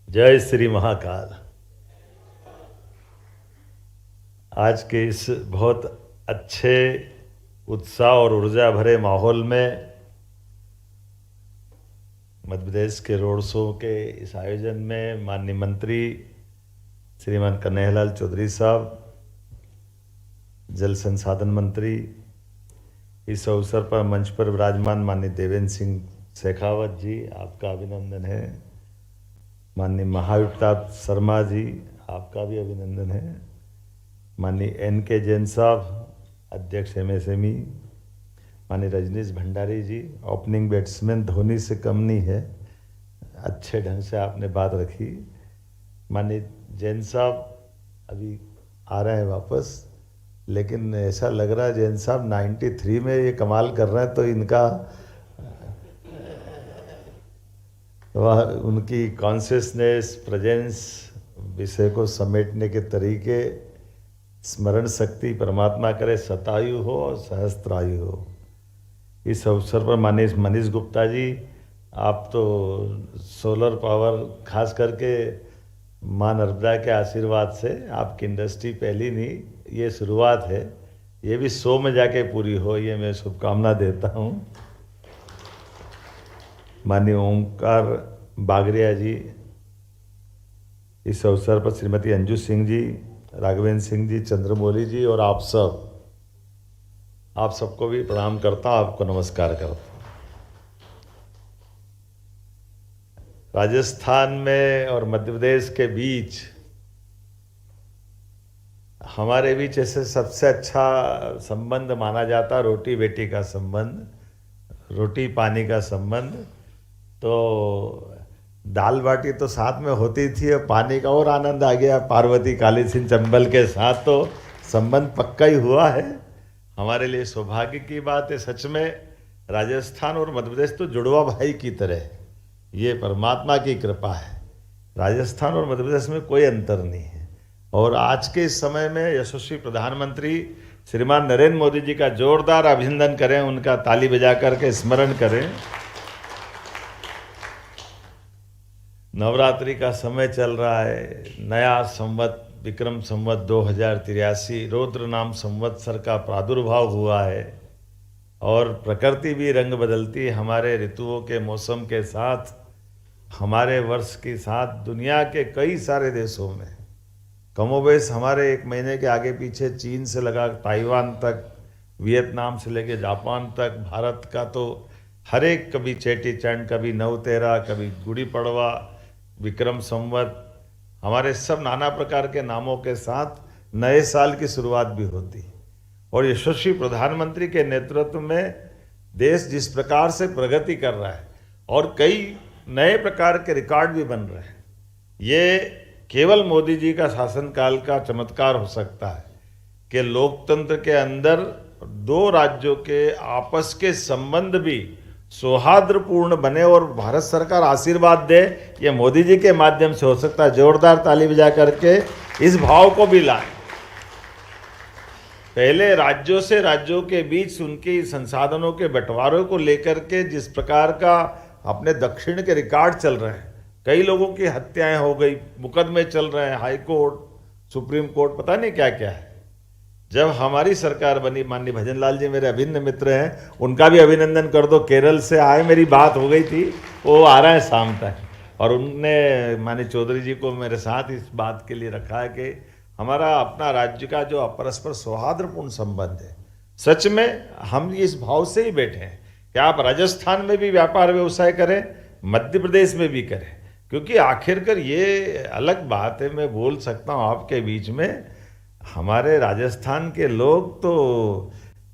जय श्री महाकाल। आज के इस बहुत अच्छे उत्साह और ऊर्जा भरे माहौल में मध्य प्रदेश के रोड शो के इस आयोजन में माननीय मंत्री श्रीमान कन्हैयालाल चौधरी साहब, जल संसाधन मंत्री, इस अवसर पर मंच पर विराजमान माननीय देवेंद्र सिंह शेखावत जी, आपका अभिनंदन है। माननीय महाविप्रताप शर्मा जी, आपका भी अभिनंदन है। माननीय NK जैन साहब, अध्यक्ष MSME, माननीय रजनीश भंडारी जी, ओपनिंग बैट्समैन धोनी से कम नहीं है, अच्छे ढंग से आपने बात रखी। माननीय जैन साहब अभी आ रहे हैं वापस, लेकिन ऐसा लग रहा है जैन साहब 93 में ये कमाल कर रहे हैं, तो इनका वह उनकी कॉन्शियसनेस, प्रेजेंस, विषय को समेटने के तरीके, स्मरण शक्ति परमात्मा करे शतायु हो और सहस्त्रायु हो। इस अवसर पर माननीय मनीष गुप्ता जी, आप तो सोलर पावर, खास करके माँ नर्मदा के आशीर्वाद से आपकी इंडस्ट्री पहली नहीं, ये शुरुआत है, ये भी 100 में जाके पूरी हो, ये मैं शुभकामना देता हूँ। माननीय ओंकार बागरिया जी, इस अवसर पर श्रीमती अंजू सिंह जी, राघवेंद्र सिंह जी, चंद्रमौली जी और आप सबको भी प्रणाम करता हूँ, आपको नमस्कार करता हूँ। राजस्थान में और मध्य प्रदेश के बीच, हमारे बीच ऐसे सबसे अच्छा संबंध माना जाता रोटी बेटी का संबंध, रोटी पानी का संबंध। तो दाल बाटी तो साथ में होती थी, और पानी का और आनंद आ गया पार्वती काली सिंह चंबल के साथ, तो संबंध पक्का ही हुआ है। हमारे लिए सौभाग्य की बात है। सच में राजस्थान और मध्य प्रदेश तो जुड़वा भाई की तरह है, ये परमात्मा की कृपा है। राजस्थान और मध्य प्रदेश में कोई अंतर नहीं है। और आज के इस समय में यशस्वी प्रधानमंत्री श्रीमान नरेंद्र मोदी जी का जोरदार अभिनंदन करें, उनका ताली बजा करके स्मरण करें। नवरात्रि का समय चल रहा है, नया संवत विक्रम संवत 2083 रौद्र नाम संवत्सर का प्रादुर्भाव हुआ है, और प्रकृति भी रंग बदलती, हमारे ऋतुओं के मौसम के साथ, हमारे वर्ष के साथ दुनिया के कई सारे देशों में कमोबेश हमारे 1 महीने के आगे पीछे, चीन से लगा ताइवान तक, वियतनाम से लेके जापान तक, भारत का तो हर एक, कभी चेटी चंड, कभी नवतेरा, कभी गुड़ी पड़वा, विक्रम संवत, हमारे सब नाना प्रकार के नामों के साथ नए साल की शुरुआत भी होती है। और यशस्वी प्रधानमंत्री के नेतृत्व में देश जिस प्रकार से प्रगति कर रहा है और कई नए प्रकार के रिकॉर्ड भी बन रहे हैं, ये केवल मोदी जी का शासनकाल का चमत्कार हो सकता है कि लोकतंत्र के अंदर 2 राज्यों के आपस के संबंध भी सौहार्दपूर्ण बने, और भारत सरकार आशीर्वाद दे, ये मोदी जी के माध्यम से हो सकता है। जोरदार ताली बजा करके इस भाव को भी लाए। पहले राज्यों से राज्यों के बीच उनके संसाधनों के बंटवारे को लेकर के जिस प्रकार का अपने दक्षिण के रिकॉर्ड चल रहे हैं, कई लोगों की हत्याएं हो गई, मुकदमे चल रहे हैं, हाई कोर्ट, सुप्रीम कोर्ट, पता नहीं क्या क्या है। जब हमारी सरकार बनी, माननीय भजन लाल जी मेरे अभिन्न मित्र हैं, उनका भी अभिनंदन कर दो, केरल से आए, मेरी बात हो गई थी, वो आ रहे हैं शाम तक, और उनने माननीय चौधरी जी को मेरे साथ इस बात के लिए रखा है कि हमारा अपना राज्य का जो परस्पर सौहार्दपूर्ण संबंध है, सच में हम इस भाव से ही बैठे हैं कि आप राजस्थान में भी व्यापार व्यवसाय करें, मध्य प्रदेश में भी करें, क्योंकि आखिरकार ये अलग बात है, मैं बोल सकता हूँ आपके बीच में, हमारे राजस्थान के लोग तो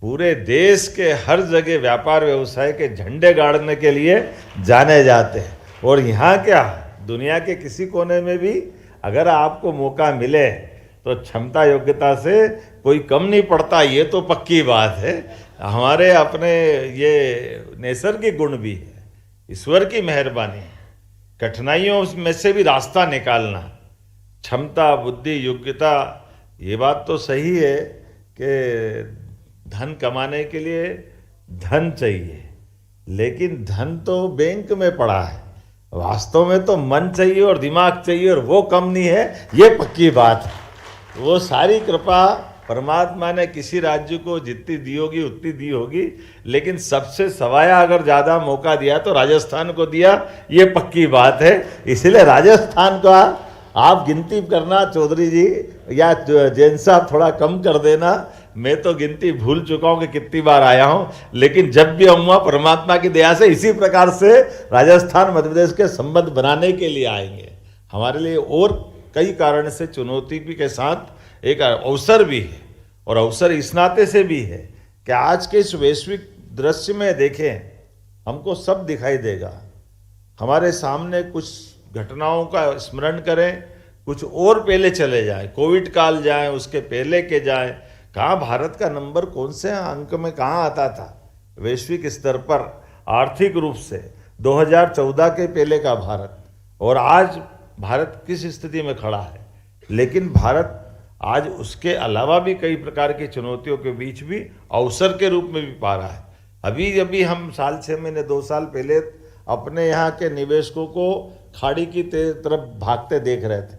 पूरे देश के हर जगह व्यापार व्यवसाय के झंडे गाड़ने के लिए जाने जाते हैं। और यहाँ क्या, दुनिया के किसी कोने में भी अगर आपको मौका मिले तो क्षमता योग्यता से कोई कम नहीं पड़ता, ये तो पक्की बात है। हमारे अपने ये नैसर्गिक गुण भी है, ईश्वर की मेहरबानी है, कठिनाइयों में से भी रास्ता निकालना, क्षमता, बुद्धि, योग्यता, ये बात तो सही है कि धन कमाने के लिए धन चाहिए, लेकिन धन तो बैंक में पड़ा है, वास्तव में तो मन चाहिए और दिमाग चाहिए, और वो कम नहीं है, ये पक्की बात है। वो सारी कृपा परमात्मा ने किसी राज्य को जितनी दी होगी उतनी दी होगी, लेकिन सबसे सवाया अगर ज़्यादा मौका दिया तो राजस्थान को दिया, ये पक्की बात है। इसलिए राजस्थान का आप गिनती करना चौधरी जी या जैन साहब थोड़ा कम कर देना, मैं तो गिनती भूल चुका हूँ कि कितनी बार आया हूँ, लेकिन जब भी आऊँगा परमात्मा की दया से इसी प्रकार से राजस्थान मध्य प्रदेश के संबंध बनाने के लिए आएंगे। हमारे लिए और कई कारण से चुनौती भी के साथ एक अवसर भी है, और अवसर इस नाते से भी है कि आज के इस वैश्विक दृश्य में देखें, हमको सब दिखाई देगा। हमारे सामने कुछ घटनाओं का स्मरण करें, कुछ और पहले चले जाएं, कोविड काल जाएं, उसके पहले के जाएं, कहाँ भारत का नंबर कौन से अंक में कहाँ आता था वैश्विक स्तर पर आर्थिक रूप से 2014 के पहले का भारत, और आज भारत किस स्थिति में खड़ा है। लेकिन भारत आज उसके अलावा भी कई प्रकार की चुनौतियों के बीच भी अवसर के रूप में भी पा रहा है। अभी हम साल 6 महीने 2 साल पहले अपने यहाँ के निवेशकों को खाड़ी की तरफ भागते देख रहे थे,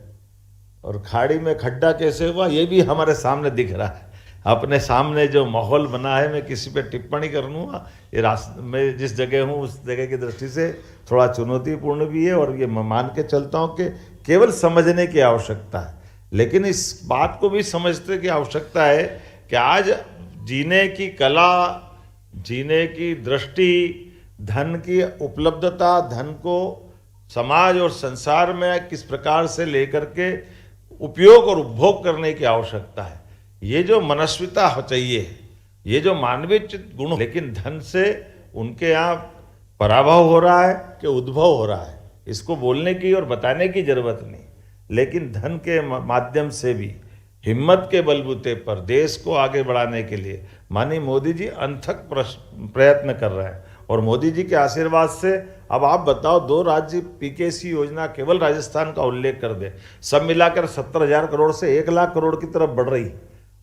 और खाड़ी में खड्डा कैसे हुआ ये भी हमारे सामने दिख रहा है। अपने सामने जो माहौल बना है, मैं किसी पे टिप्पणी कर लूँगा, ये मैं जिस जगह हूँ उस जगह की दृष्टि से थोड़ा चुनौतीपूर्ण भी है, और ये मैं मान के चलता हूँ कि केवल समझने की आवश्यकता है, लेकिन इस बात को भी समझने की आवश्यकता है कि आज जीने की कला, जीने की दृष्टि, धन की उपलब्धता, धन को समाज और संसार में किस प्रकार से लेकर के उपयोग और उपभोग करने की आवश्यकता है। ये जो मनस्विता चाहिए, ये जो मानवीय गुण, लेकिन धन से उनके यहाँ पराभव हो रहा है कि उद्भव हो रहा है, इसको बोलने की और बताने की जरूरत नहीं। लेकिन धन के माध्यम से भी हिम्मत के बलबूते पर देश को आगे बढ़ाने के लिए माननीय मोदी जी अनथक प्रयत्न कर रहे हैं, और मोदी जी के आशीर्वाद से अब आप बताओ 2 राज्य पीकेसी योजना केवल राजस्थान का उल्लेख कर दे, सब मिलाकर 70,000 करोड़ से 1 लाख करोड़ की तरफ बढ़ रही,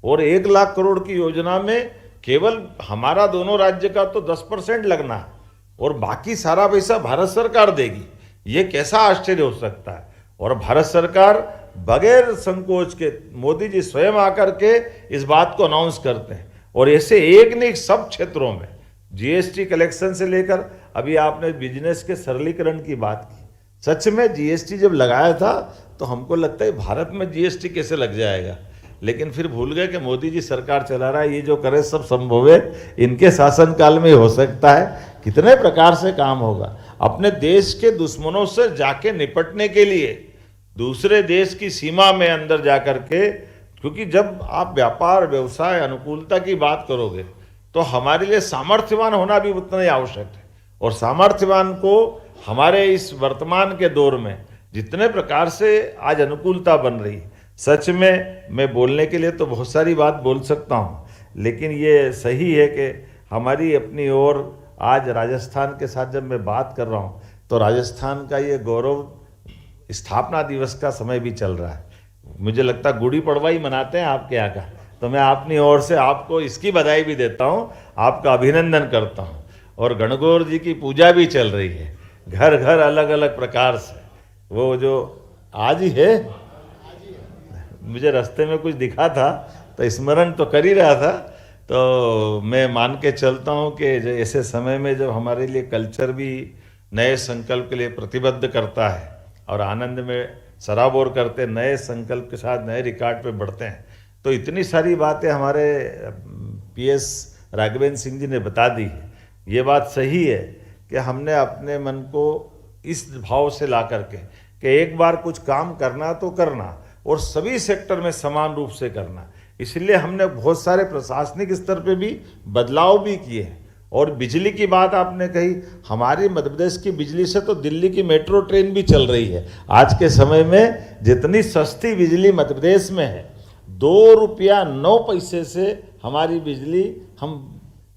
और 1 लाख करोड़ की योजना में केवल हमारा दोनों राज्य का तो 10% लगना है, और बाकी सारा पैसा भारत सरकार देगी। ये कैसा आश्चर्य हो सकता है। और भारत सरकार बगैर संकोच के मोदी जी स्वयं आकर के इस बात को अनाउंस करते हैं, और ऐसे एक नहीं सब क्षेत्रों में जीएसटी कलेक्शन से लेकर अभी आपने बिजनेस के सरलीकरण की बात की। सच में जीएसटी जब लगाया था तो हमको लगता है भारत में जीएसटी कैसे लग जाएगा, लेकिन फिर भूल गए कि मोदी जी सरकार चला रहा है, ये जो करे सब संभव है इनके शासनकाल में हो सकता है। कितने प्रकार से काम होगा। अपने देश के दुश्मनों से जाके निपटने के लिए दूसरे देश की सीमा में अंदर जाकर के, क्योंकि जब आप व्यापार व्यवसाय अनुकूलता की बात करोगे तो हमारे लिए सामर्थ्यवान होना भी उतना ही आवश्यक है, और सामर्थ्यवान को हमारे इस वर्तमान के दौर में जितने प्रकार से आज अनुकूलता बन रही है, सच में मैं बोलने के लिए तो बहुत सारी बात बोल सकता हूँ, लेकिन ये सही है कि हमारी अपनी ओर आज राजस्थान के साथ जब मैं बात कर रहा हूँ तो राजस्थान का ये गौरव, स्थापना दिवस का समय भी चल रहा है। मुझे लगता है गुड़ी पड़वा ही मनाते हैं आपके यहाँ का, तो मैं अपनी ओर से आपको इसकी बधाई भी देता हूँ, आपका अभिनंदन करता हूँ। और गणगौर जी की पूजा भी चल रही है, घर घर अलग अलग प्रकार से। वो जो आज ही है, मुझे रास्ते में कुछ दिखा था तो स्मरण तो कर ही रहा था, तो मैं मान के चलता हूँ कि ऐसे समय में जब हमारे लिए कल्चर भी नए संकल्प के लिए प्रतिबद्ध करता है और आनंद में सराबोर करते, नए संकल्प के साथ नए रिकॉर्ड पे बढ़ते हैं, तो इतनी सारी बातें हमारे पीएस राघवेंद्र सिंह जी ने बता दी है। ये बात सही है कि हमने अपने मन को इस भाव से ला करके कि एक बार कुछ काम करना तो करना, और सभी सेक्टर में समान रूप से करना। इसलिए हमने बहुत सारे प्रशासनिक स्तर पे भी बदलाव भी किए हैं। और बिजली की बात आपने कही, हमारी मध्य प्रदेश की बिजली से तो दिल्ली की मेट्रो ट्रेन भी चल रही है। आज के समय में जितनी सस्ती बिजली मध्य प्रदेश में है, 2 रुपया 9 पैसे से हमारी बिजली हम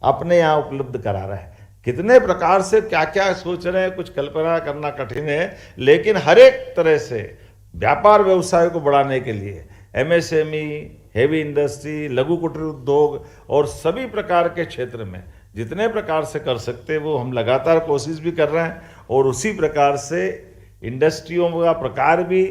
अपने यहाँ उपलब्ध करा रहे हैं। कितने प्रकार से क्या क्या सोच रहे हैं, कुछ कल्पना करना कठिन है, लेकिन हर एक तरह से व्यापार व्यवसाय को बढ़ाने के लिए एमएसएमई, हेवी इंडस्ट्री, लघु कुटीर उद्योग और सभी प्रकार के क्षेत्र में जितने प्रकार से कर सकते हैं वो हम लगातार कोशिश भी कर रहे हैं। और उसी प्रकार से इंडस्ट्रियों का प्रकार भी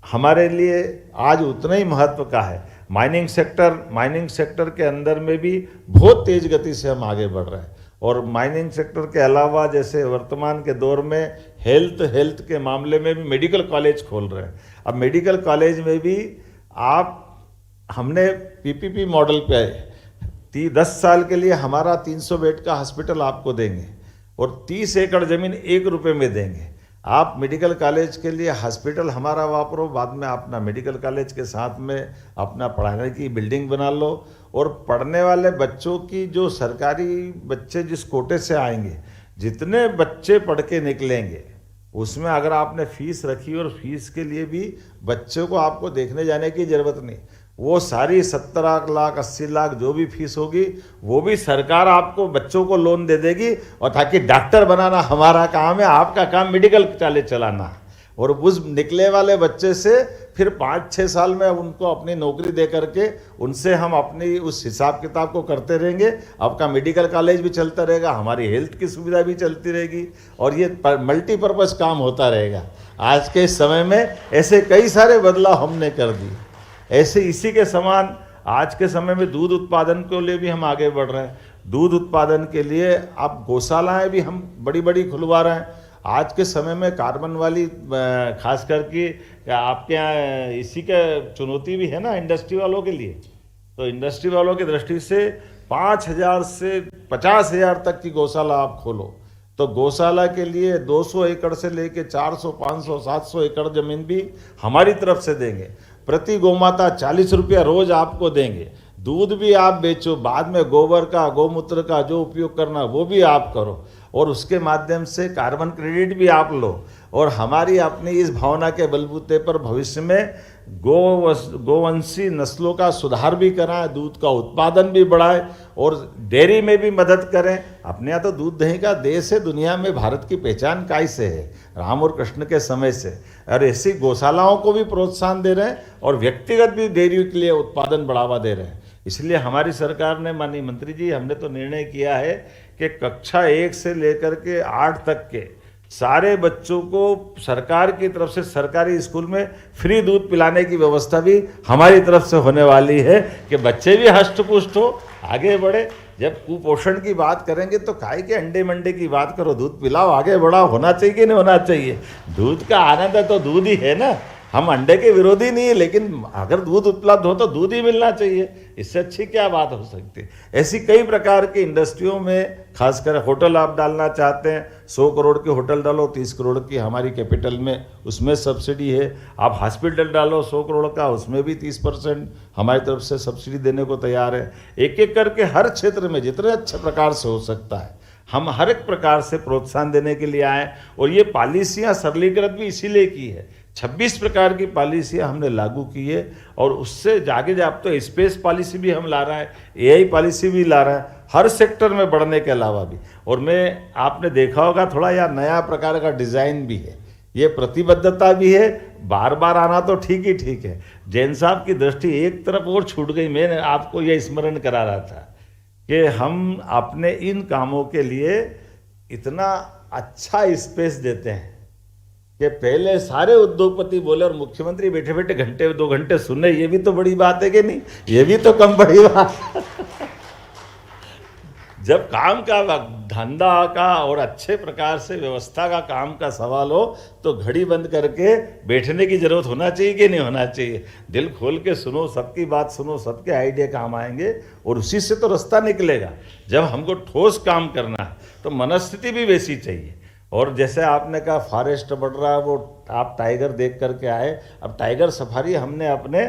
हमारे लिए आज उतना ही महत्व का है। माइनिंग सेक्टर के अंदर में भी बहुत तेज गति से हम आगे बढ़ रहे हैं। और माइनिंग सेक्टर के अलावा जैसे वर्तमान के दौर में हेल्थ के मामले में भी मेडिकल कॉलेज खोल रहे हैं। अब मेडिकल कॉलेज में भी हमने पीपीपी मॉडल पे 10 साल के लिए हमारा 300 बेड का हॉस्पिटल आपको देंगे और 30 एकड़ ज़मीन 1 रुपये में देंगे। आप मेडिकल कॉलेज के लिए हॉस्पिटल हमारा वापरो, बाद में अपना मेडिकल कॉलेज के साथ में अपना पढ़ाने की बिल्डिंग बना लो। और पढ़ने वाले बच्चों की जो सरकारी बच्चे जिस कोटे से आएंगे, जितने बच्चे पढ़ के निकलेंगे उसमें अगर आपने फीस रखी और फीस के लिए भी बच्चों को आपको देखने जाने की ज़रूरत नहीं, वो सारी 70 लाख 80 लाख जो भी फीस होगी वो भी सरकार आपको बच्चों को लोन दे देगी। और ताकि डॉक्टर बनाना हमारा काम है, आपका काम मेडिकल कॉलेज चलाना। और उस निकले वाले बच्चे से फिर 5-6 साल में उनको अपनी नौकरी दे करके उनसे हम अपनी उस हिसाब किताब को करते रहेंगे। आपका मेडिकल कॉलेज भी चलता रहेगा, हमारी हेल्थ की सुविधा भी चलती रहेगी और ये मल्टीपर्पज़ काम होता रहेगा। आज के समय में ऐसे कई सारे बदलाव हमने कर दिए। ऐसे इसी के समान आज के समय में दूध उत्पादन के लिए भी हम आगे बढ़ रहे हैं। दूध उत्पादन के लिए अब गौशालाएँ भी हम बड़ी बड़ी खुलवा रहे हैं। आज के समय में कार्बन वाली खास करके आपके यहाँ इसी का चुनौती भी है ना इंडस्ट्री वालों के लिए। तो इंडस्ट्री वालों की दृष्टि से 5,000 से 50,000 तक की गौशाला आप खोलो तो गौशाला के लिए 200 एकड़ से लेके 400, 500, 700 एकड़ ज़मीन भी हमारी तरफ से देंगे। प्रति गौमाता 40 रुपया रोज आपको देंगे। दूध भी आप बेचो, बाद में गोबर का गौमूत्र का जो उपयोग करना वो भी आप करो और उसके माध्यम से कार्बन क्रेडिट भी आप लो। और हमारी अपनी इस भावना के बलबूते पर भविष्य में गोवंशी नस्लों का सुधार भी कराएं, दूध का उत्पादन भी बढ़ाएं और डेयरी में भी मदद करें। अपने यहाँ तो दूध दही का देश है, दुनिया में भारत की पहचान कैसे है, राम और कृष्ण के समय से। और ऐसी गौशालाओं को भी प्रोत्साहन दे रहे हैं और व्यक्तिगत भी डेयरी के लिए उत्पादन बढ़ावा दे रहे हैं। इसलिए हमारी सरकार ने, माननीय मंत्री जी, हमने तो निर्णय किया है कि कक्षा 1 से लेकर के 8 तक के सारे बच्चों को सरकार की तरफ से सरकारी स्कूल में फ्री दूध पिलाने की व्यवस्था भी हमारी तरफ से होने वाली है कि बच्चे भी हष्ट पुष्ट हो, आगे बढ़े। जब कुपोषण की बात करेंगे तो काहे के अंडे मंडे की बात करो, दूध पिलाओ, आगे बढ़ाओ। होना चाहिए कि नहीं होना चाहिए? दूध का आनंद है तो दूध ही है ना। हम अंडे के विरोधी नहीं है, लेकिन अगर दूध उपलब्ध हो तो दूध ही मिलना चाहिए। इससे अच्छी क्या बात हो सकती है? ऐसी कई प्रकार की इंडस्ट्रियों में, खासकर होटल आप डालना चाहते हैं, 100 करोड़ की होटल डालो, 30 करोड़ की हमारी कैपिटल में उसमें सब्सिडी है। आप हॉस्पिटल डालो 100 करोड़ का, उसमें भी 30% हमारी तरफ से सब्सिडी देने को तैयार है। एक एक करके हर क्षेत्र में जितने अच्छे प्रकार से हो सकता है हम हर एक प्रकार से प्रोत्साहन देने के लिए आए। और ये पॉलिसियाँ सरलीकृत भी इसीलिए की है। 26 प्रकार की पॉलिसियाँ हमने लागू की है और उससे जागे आप तो स्पेस पॉलिसी भी हम ला रहे हैं, एआई पॉलिसी भी ला रहे हैं, हर सेक्टर में बढ़ने के अलावा भी। और मैं, आपने देखा होगा थोड़ा यार नया प्रकार का डिज़ाइन भी है, ये प्रतिबद्धता भी है। बार बार आना तो ठीक ही ठीक है। जैन साहब की दृष्टि एक तरफ और छूट गई। मैंने आपको ये स्मरण करा रहा था कि हम अपने इन कामों के लिए इतना अच्छा स्पेस देते हैं कि पहले सारे उद्योगपति बोले और मुख्यमंत्री बैठे बैठे घंटे 2 घंटे सुने। ये भी तो बड़ी बात है कि नहीं? ये भी तो कम बड़ी बात। जब काम का, धंधा का और अच्छे प्रकार से व्यवस्था का काम का सवाल हो तो घड़ी बंद करके बैठने की जरूरत होना चाहिए कि नहीं होना चाहिए? दिल खोल के सुनो, सबकी बात सुनो, सबके आइडिया काम आएंगे और उसी से तो रास्ता निकलेगा। जब हमको ठोस काम करना है तो मनस्थिति भी वैसी चाहिए। और जैसे आपने कहा फॉरेस्ट बढ़ रहा है, वो आप टाइगर देख करके आए। अब टाइगर सफारी हमने अपने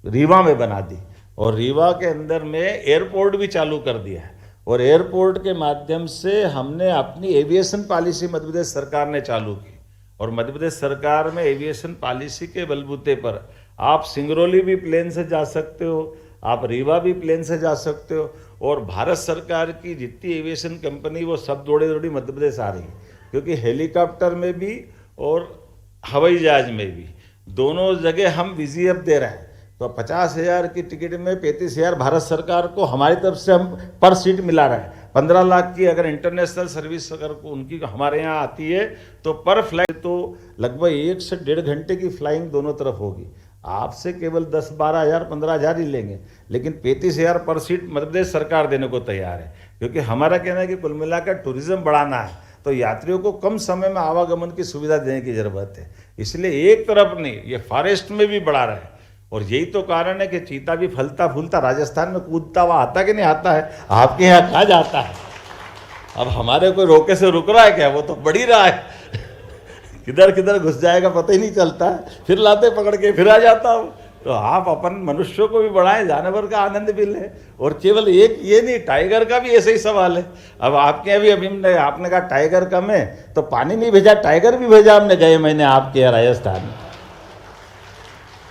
रीवा में बना दी और रीवा के अंदर में एयरपोर्ट भी चालू कर दिया है। और एयरपोर्ट के माध्यम से हमने अपनी एविएशन पॉलिसी मध्य प्रदेश सरकार ने चालू की। और मध्य प्रदेश सरकार में एविएशन पॉलिसी के बलबूते पर आप सिंगरौली भी प्लेन से जा सकते हो, आप रीवा भी प्लेन से जा सकते हो। और भारत सरकार की जितनी एविएशन कंपनी वो सब दौड़े दौड़ी मध्य प्रदेश आ रही है, क्योंकि हेलीकॉप्टर में भी और हवाई जहाज में भी दोनों जगह हम VGF दे रहे हैं। तो 50,000 की टिकट में 35,000 भारत सरकार को हमारी तरफ से हम पर सीट मिला रहे हैं। 15 लाख की अगर इंटरनेशनल सर्विस अगर उनकी हमारे यहाँ आती है तो पर फ्लाइट तो लगभग 1 से 1.5 घंटे की फ्लाइंग दोनों तरफ होगी। आपसे केवल 10-12 हज़ार 15 हज़ार ही लेंगे, लेकिन 35 हज़ार पर सीट मध्य प्रदेश सरकार देने को तैयार है, क्योंकि हमारा कहना है कि कुल मिलाकर टूरिज्म बढ़ाना है तो यात्रियों को कम समय में आवागमन की सुविधा देने की जरूरत है। इसलिए एक तरफ नहीं, ये फॉरेस्ट में भी बढ़ा रहा है। और यही तो कारण है कि चीता भी फलता फूलता राजस्थान में कूदता हुआ आता कि नहीं आता है, आपके यहाँ कहाँ जाता है। अब हमारे कोई रोके से रुक रहा है क्या, वो तो बढ़ ही रहा है किधर किधर घुस जाएगा पता ही नहीं चलता है, फिर लाते पकड़ के फिर आ जाता हूँ। तो आप अपन मनुष्यों को भी बढ़ाएं, जानवर का आनंद भी लें। और केवल एक ये नहीं, टाइगर का भी ऐसे ही सवाल है। अब आपके अभी आपने कहा टाइगर कम है तो पानी नहीं भेजा, टाइगर भी भेजा हमने गए महीने आपके यहाँ राजस्थान में।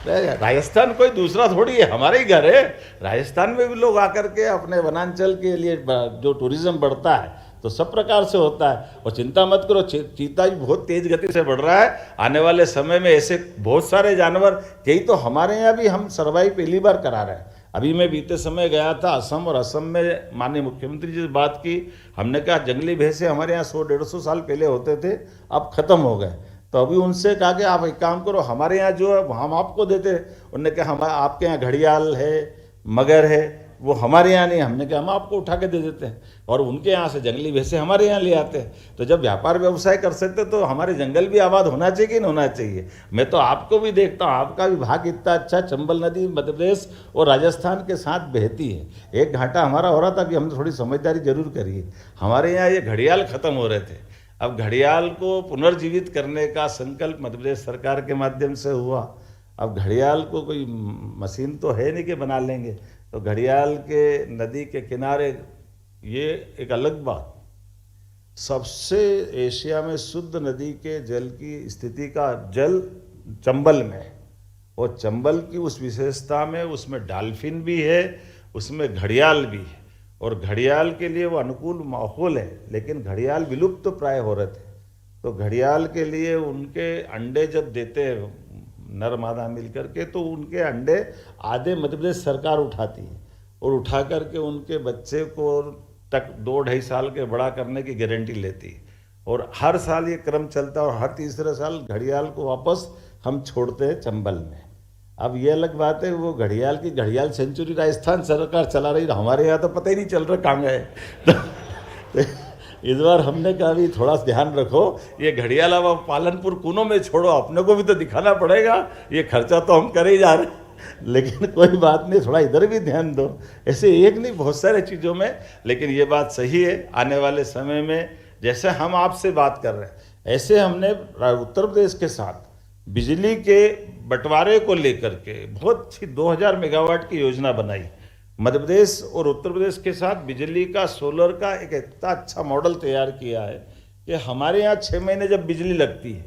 राजस्थान कोई दूसरा थोड़ी है, हमारे ही घर है। राजस्थान में भी लोग आकर के अपने वनांचल के लिए जो टूरिज्म बढ़ता है तो सब प्रकार से होता है। और चिंता मत करो, चीता भी बहुत तेज गति से बढ़ रहा है। आने वाले समय में ऐसे बहुत सारे जानवर, यही तो हमारे यहाँ भी हम सर्वाइव पहली बार करा रहे हैं। अभी मैं बीते समय गया था असम, और असम में माननीय मुख्यमंत्री जी से बात की। हमने कहा जंगली भैंसे हमारे यहाँ 100-150 साल पहले होते थे, अब खत्म हो गए। तो अभी उनसे कहा कि आप एक काम करो, हमारे यहाँ जो है हम आपको देते हैं। उन्होंने कहा हम आपके यहाँ घड़ियाल है, मगर है, वो हमारे यहाँ नहीं। हमने कहा हम आपको उठा के दे देते हैं, और उनके यहाँ से जंगली भैंसे हमारे यहाँ ले आते हैं। तो जब व्यापार व्यवसाय कर सकते तो हमारे जंगल भी आबाद होना चाहिए कि नहीं होना चाहिए। मैं तो आपको भी देखता हूँ, आपका विभाग इतना अच्छा, चंबल नदी मध्य प्रदेश और राजस्थान के साथ बहती है। एक घाटा हमारा हो रहा था कि हमने थोड़ी समझदारी जरूर करिए। हमारे यहाँ ये घड़ियाल खत्म हो रहे थे, अब घड़ियाल को पुनर्जीवित करने का संकल्प मध्य प्रदेश सरकार के माध्यम से हुआ। अब घड़ियाल को कोई मशीन तो है नहीं कि बना लेंगे, तो घड़ियाल के नदी के किनारे, ये एक अलग बात, सबसे एशिया में शुद्ध नदी के जल की स्थिति का जल चंबल में है। और चंबल की उस विशेषता में उसमें डॉल्फिन भी है, उसमें घड़ियाल भी है, और घड़ियाल के लिए वो अनुकूल माहौल है। लेकिन घड़ियाल विलुप्त तो प्राय हो रहे थे, तो घड़ियाल के लिए उनके अंडे जब देते हैं नर मादा मिल करके, तो उनके अंडे आधे मध्य प्रदेश सरकार उठाती है, और उठा करके उनके बच्चे को तक 2-2.5 साल के बड़ा करने की गारंटी लेती है। और हर साल ये क्रम चलता है, और हर तीसरे साल घड़ियाल को वापस हम छोड़ते हैं चंबल में। अब ये अलग बात है, वो घड़ियाल सेंचुरी राजस्थान सरकार चला रही, हमारे यहाँ तो पता ही नहीं चल रहा कहाँ गए। इस बार हमने कहा भी थोड़ा ध्यान रखो, ये घड़ियाल अब पालनपुर कूनों में छोड़ो, अपने को भी तो दिखाना पड़ेगा। ये खर्चा तो हम करे ही जा रहे हैं, लेकिन कोई बात नहीं, थोड़ा इधर भी ध्यान दो। ऐसे एक नहीं, बहुत सारे चीज़ों में। लेकिन ये बात सही है, आने वाले समय में जैसे हम आपसे बात कर रहे हैं, ऐसे हमने उत्तर प्रदेश के साथ बिजली के बंटवारे को लेकर के बहुत अच्छी 2000 मेगावाट की योजना बनाई। मध्य प्रदेश और उत्तर प्रदेश के साथ बिजली का, सोलर का एक इतना अच्छा मॉडल तैयार किया है कि हमारे यहाँ 6 महीने जब बिजली लगती है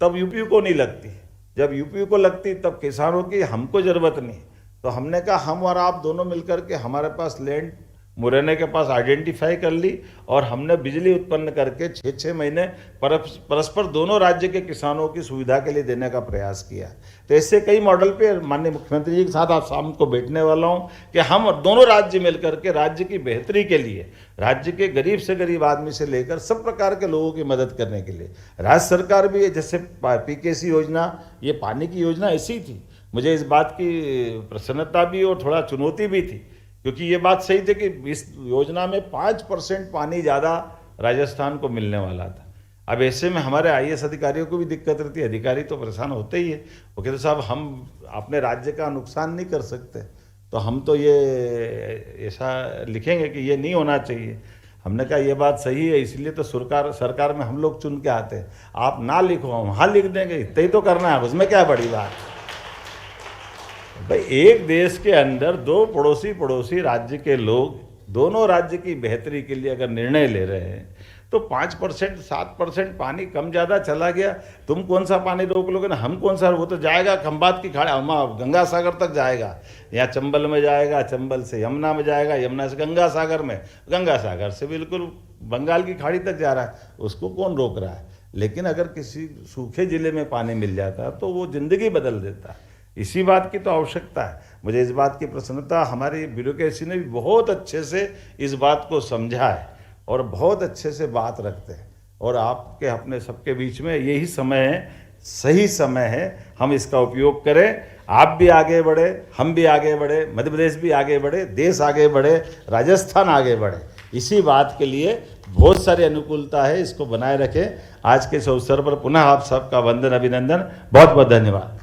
तब यूपी को नहीं लगती, जब यूपी को लगती तब किसानों की हमको ज़रूरत नहीं। तो हमने कहा हम और आप दोनों मिलकर के, हमारे पास लैंड मुरैना के पास आइडेंटिफाई कर ली, और हमने बिजली उत्पन्न करके 6-6 महीने परस्पर दोनों राज्य के किसानों की सुविधा के लिए देने का प्रयास किया। तो ऐसे कई मॉडल पे माननीय मुख्यमंत्री जी के साथ आप शाम को बैठने वाला हूँ कि हम दोनों राज्य मिलकर के राज्य की बेहतरी के लिए, राज्य के गरीब से गरीब आदमी से लेकर सब प्रकार के लोगों की मदद करने के लिए, राज्य सरकार भी जैसे PKC योजना, ये पानी की योजना ऐसी थी। मुझे इस बात की प्रसन्नता भी और थोड़ा चुनौती भी थी, क्योंकि ये बात सही थी कि इस योजना में 5% पानी ज़्यादा राजस्थान को मिलने वाला था। अब ऐसे में हमारे IAS अधिकारियों को भी दिक्कत रहती है, अधिकारी तो परेशान होते ही है। वो कहते साहब हम अपने राज्य का नुकसान नहीं कर सकते, तो हम तो ये ऐसा लिखेंगे कि ये नहीं होना चाहिए। हमने कहा ये बात सही है, इसलिए तो सरकार में हम लोग चुन के आते हैं। आप ना लिखो, हम वहाँ लिख देंगे, इतना ही तो करना है, उसमें क्या बड़ी बात। भाई एक देश के अंदर 2 पड़ोसी राज्य के लोग दोनों राज्य की बेहतरी के लिए अगर निर्णय ले रहे हैं, तो 5% 7% पानी कम ज़्यादा चला गया, तुम कौन सा पानी रोक लोगे ना, हम कौन सा, वो तो जाएगा खंबात की खाड़ी, गंगा सागर तक जाएगा, या चंबल में जाएगा, चंबल से यमुना में जाएगा, यमुना से गंगा सागर में, गंगा सागर से बिल्कुल बंगाल की खाड़ी तक जा रहा है, उसको कौन रोक रहा है। लेकिन अगर किसी सूखे ज़िले में पानी मिल जाता है तो वो ज़िंदगी बदल देता है। इसी बात की तो आवश्यकता है। मुझे इस बात की प्रसन्नता, हमारी ब्यूरोक्रेसी ने भी बहुत अच्छे से इस बात को समझा है और बहुत अच्छे से बात रखते हैं। और आपके अपने सबके बीच में यही समय है, सही समय है, हम इसका उपयोग करें। आप भी आगे बढ़े, हम भी आगे बढ़े, मध्य प्रदेश भी आगे बढ़े, देश आगे बढ़े, राजस्थान आगे बढ़े। इसी बात के लिए बहुत सारी अनुकूलता है, इसको बनाए रखें। आज के इस अवसर पर पुनः आप सबका वंदन, अभिनंदन, बहुत बहुत धन्यवाद।